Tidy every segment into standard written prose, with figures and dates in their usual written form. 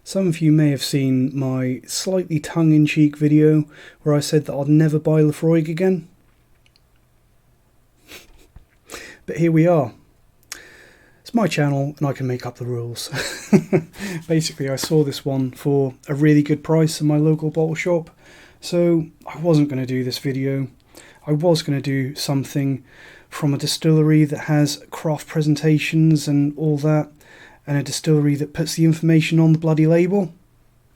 Some of you may have seen my slightly tongue-in-cheek video where I said that I'd never buy Laphroaig again. But here we are. It's my channel and I can make up the rules. Basically, I saw this one for a really good price in my local bottle shop, so I wasn't going to do this video. I was going to do something from a distillery that has craft presentations and all that, and a distillery that puts the information on the bloody label.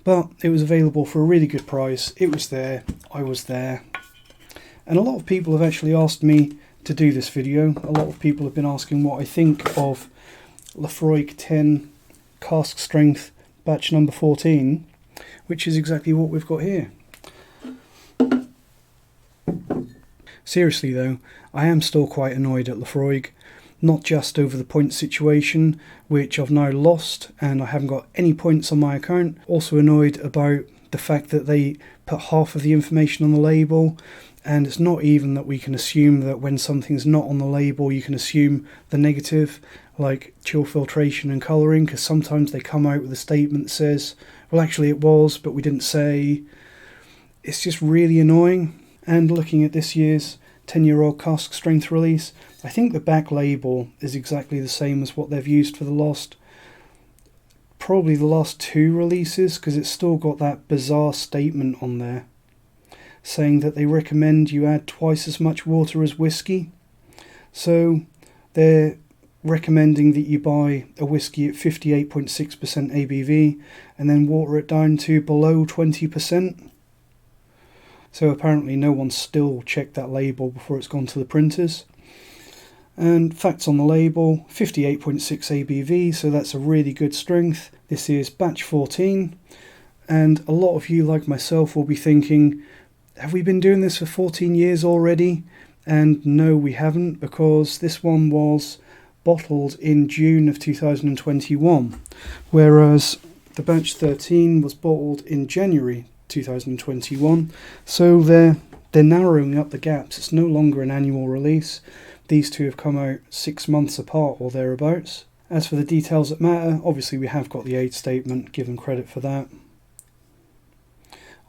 But it was available for a really good price. It was there. I was there. And a lot of people have actually asked me to do this video. A lot of people have been asking what I think of Laphroaig 10 Cask Strength batch number 14, which is exactly what we've got here. Seriously though, I am still quite annoyed at Laphroaig. Not just over the point situation, which I've now lost and I haven't got any points on my account. Also annoyed about the fact that they put half of the information on the label, and it's not even that we can assume that when something's not on the label you can assume the negative, like chill filtration and colouring, because sometimes they come out with a statement that says, well actually it was, but we didn't say. It's just really annoying. And looking at this year's 10-year-old cask strength release, I think the back label is exactly the same as what they've used for probably the last two releases, because it's still got that bizarre statement on there saying that they recommend you add twice as much water as whiskey. So they're recommending that you buy a whiskey at 58.6% ABV and then water it down to below 20%. So apparently no one's still checked that label before it's gone to the printers. And facts on the label, 58.6 ABV, so that's a really good strength. This is batch 14, and a lot of you, like myself, will be thinking, have we been doing this for 14 years already? And no, we haven't, because this one was bottled in June of 2021, whereas the batch 13 was bottled in January 2021, so they're narrowing up the gaps. It's no longer an annual release. These two have come out 6 months apart or thereabouts. As for the details that matter, obviously we have got the age statement, give them credit for that.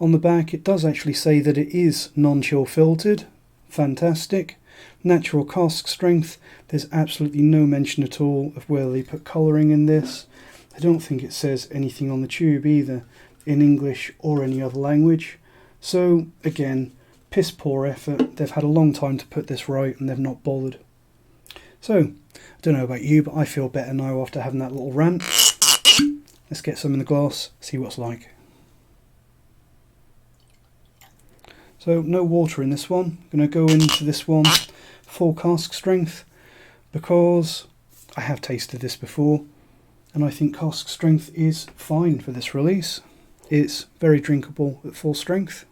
On the back it does actually say that it is non-chill filtered. Fantastic. Natural cask strength. There's absolutely no mention at all of where they put colouring in this. I don't think it says anything on the tube either, in English or any other language. So again, piss poor effort. They've had a long time to put this right and they've not bothered. So, I don't know about you, but I feel better now after having that little rant. Let's get some in the glass, see what it's like. So no water in this one. I'm going to go into this one full cask strength because I have tasted this before and I think cask strength is fine for this release. It's very drinkable at full strength.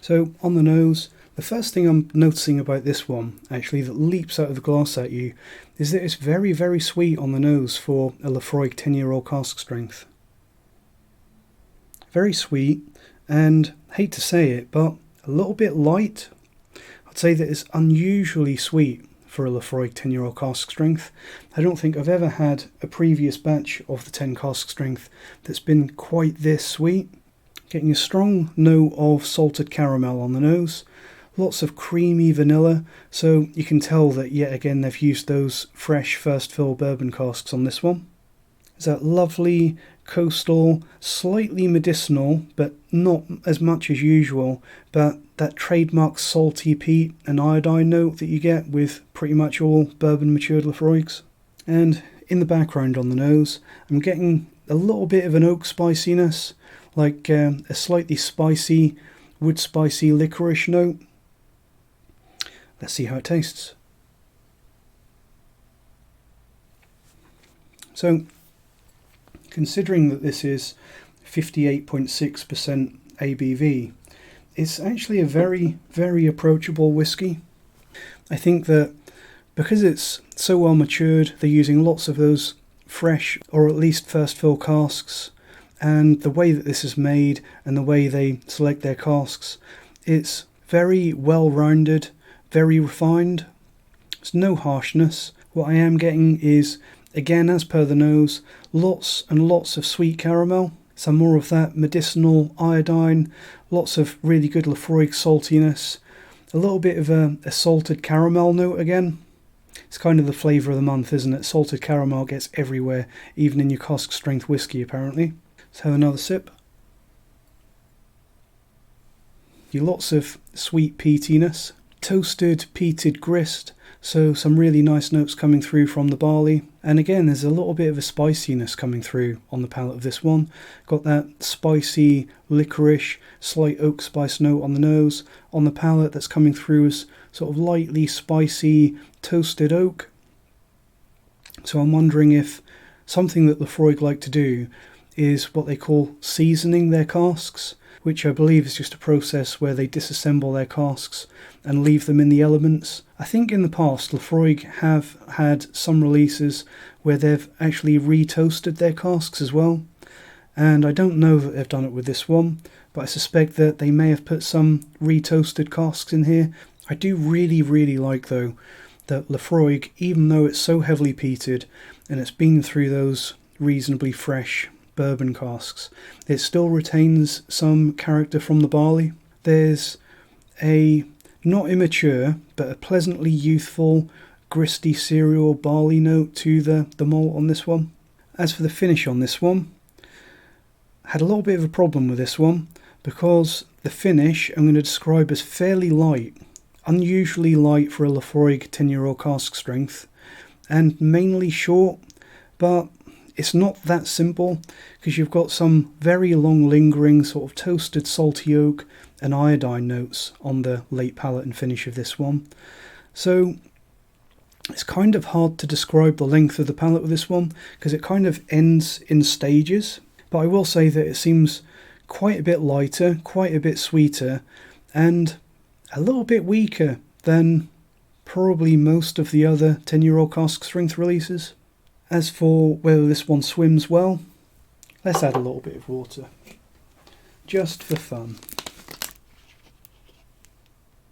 So on the nose, the first thing I'm noticing about this one, actually, that leaps out of the glass at you, is that it's very, very sweet on the nose for a Laphroaig 10-year-old cask strength. Very sweet, and hate to say it, but a little bit light. I'd say that it's unusually sweet for a Laphroaig 10-year-old cask strength. I don't think I've ever had a previous batch of the 10 cask strength that's been quite this sweet. Getting a strong note of salted caramel on the nose, lots of creamy vanilla, so you can tell that yet again they've used those fresh first fill bourbon casks on this one. There's that lovely coastal, slightly medicinal, but not as much as usual, but that trademark salty peat and iodine note that you get with pretty much all bourbon matured Laphroaigs. And in the background on the nose, I'm getting a little bit of an oak spiciness, like a slightly spicy, wood spicy licorice note. Let's see how it tastes. So, considering that this is 58.6% ABV, it's actually a very, very approachable whiskey. I think that because it's so well matured, they're using lots of those fresh or at least first fill casks, and the way that this is made and the way they select their casks, it's very well rounded, very refined. There's no harshness. What I am getting is, again as per the nose, lots and lots of sweet caramel. Some more of that medicinal iodine, lots of really good Laphroaig saltiness, a little bit of a salted caramel note again. It's kind of the flavour of the month, isn't it? Salted caramel gets everywhere, even in your cask strength whiskey apparently. Let's have another sip. Lots of sweet peatiness, toasted peated grist, so some really nice notes coming through from the barley. And again, there's a little bit of a spiciness coming through on the palate of this one. Got that spicy licorice, slight oak spice note on the nose. On the palate, that's coming through as sort of lightly spicy toasted oak. So I'm wondering if something that Laphroaig like to do is what they call seasoning their casks, which I believe is just a process where they disassemble their casks and leave them in the elements. I think in the past Laphroaig have had some releases where they've actually re-toasted their casks as well, and I don't know that they've done it with this one, but I suspect that they may have put some re-toasted casks in here. I do really like though that Laphroaig, even though it's so heavily peated and it's been through those reasonably fresh bourbon casks, it still retains some character from the barley. There's a not immature but a pleasantly youthful gristy cereal barley note to the malt on this one. As for the finish on this one, I had a little bit of a problem with this one because the finish I'm going to describe as fairly light, unusually light for a Laphroaig 10yo cask strength, and mainly short, but it's not that simple because you've got some very long lingering sort of toasted salty oak and iodine notes on the late palate and finish of this one. So it's kind of hard to describe the length of the palate with this one because it kind of ends in stages. But I will say that it seems quite a bit lighter, quite a bit sweeter, and a little bit weaker than probably most of the other 10yo cask strength releases. As for whether this one swims well, let's add a little bit of water, just for fun.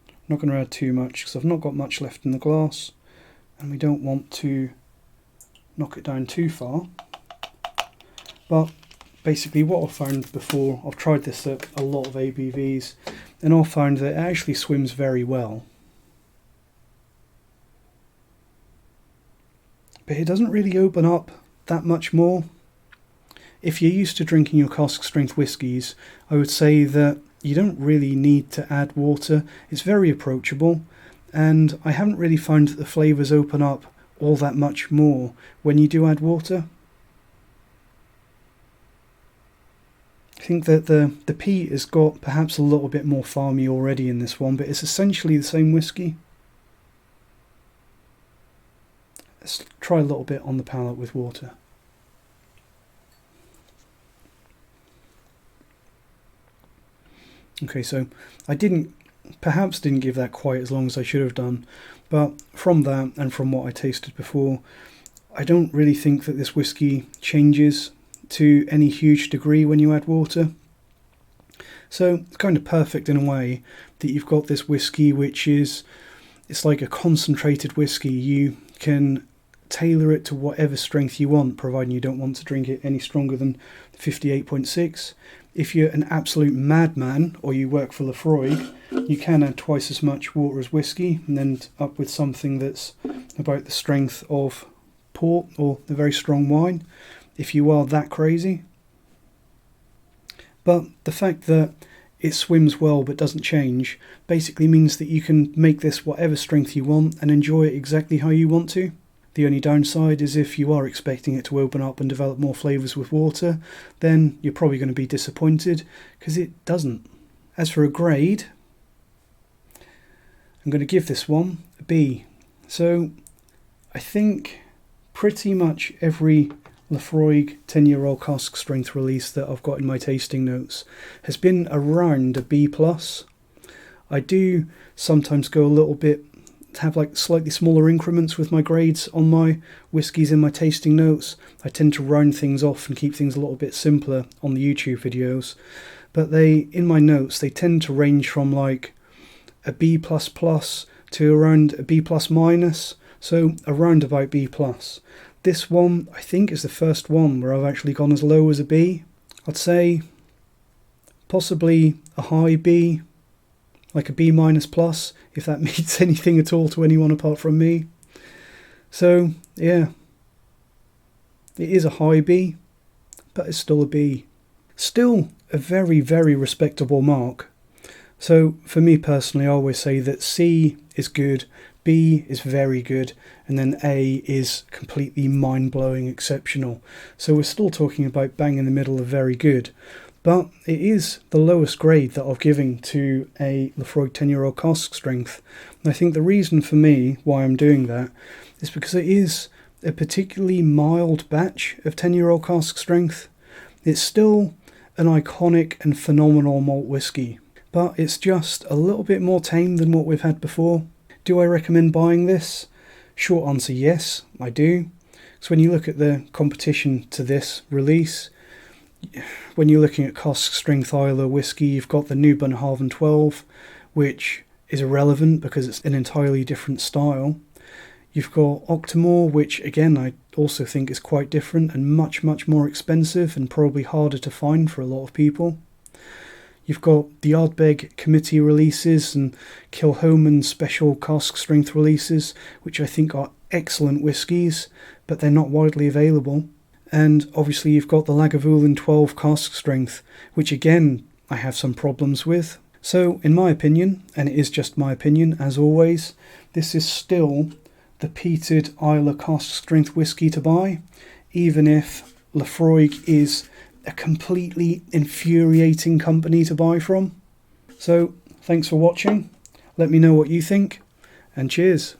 I'm not going to add too much because I've not got much left in the glass, and we don't want to knock it down too far. But basically what I've found before, I've tried this at a lot of ABVs, and I've found that it actually swims very well. But it doesn't really open up that much more. If you're used to drinking your cask strength whiskies, I would say that you don't really need to add water. It's very approachable, and I haven't really found that the flavours open up all that much more when you do add water. I think that the peat has got perhaps a little bit more farmy already in this one, but it's essentially the same whiskey. Let's try a little bit on the palate with water. Okay, so I perhaps didn't give that quite as long as I should have done, but from that and from what I tasted before, I don't really think that this whiskey changes to any huge degree when you add water. So it's kind of perfect in a way that you've got this whiskey which is, it's like a concentrated whiskey. You can tailor it to whatever strength you want, providing you don't want to drink it any stronger than 58.6. If you're an absolute madman or you work for Laphroaig, you can add twice as much water as whiskey and end up with something that's about the strength of port or the very strong wine, if you are that crazy. But the fact that it swims well but doesn't change basically means that you can make this whatever strength you want and enjoy it exactly how you want to. The only downside is if you are expecting it to open up and develop more flavours with water, then you're probably going to be disappointed because it doesn't. As for a grade, I'm going to give this one a B. So I think pretty much every Laphroaig 10yo cask strength release that I've got in my tasting notes has been around a B+. I do sometimes go a little bit, have like slightly smaller increments with my grades on my whiskies in my tasting notes. I tend to round things off and keep things a little bit simpler on the YouTube videos, but in my notes they tend to range from like a B++ to around a B+-, So around about B+. This one, I think, is the first one where I've actually gone as low as a B. I'd say possibly a high B, like a B-, if that means anything at all to anyone apart from me. So, yeah, it is a high B, but it's still a B. Still a very, very respectable mark. So, for me personally, I always say that C is good, B is very good, and then A is completely mind-blowing exceptional. So we're still talking about bang in the middle of very good. But it is the lowest grade that I've given to a Laphroaig 10yo Cask strength. And I think the reason for me why I'm doing that is because it is a particularly mild batch of 10yo Cask strength. It's still an iconic and phenomenal malt whisky, but it's just a little bit more tame than what we've had before. Do I recommend buying this? Short answer, yes, I do. So when you look at the competition to this release, when you're looking at cask strength Islay whisky, you've got the new Bunnahabhain 12, which is irrelevant because it's an entirely different style. You've got Octomore, which again I also think is quite different and much, much more expensive and probably harder to find for a lot of people. You've got the Ardbeg committee releases and Kilhoman special cask strength releases, which I think are excellent whiskies, but they're not widely available. And obviously you've got the Lagavulin 12 cask strength, which again I have some problems with. So in my opinion, and it is just my opinion as always, this is still the peated Islay cask strength whisky to buy, even if Laphroaig is a completely infuriating company to buy from. So thanks for watching. Let me know what you think, and cheers.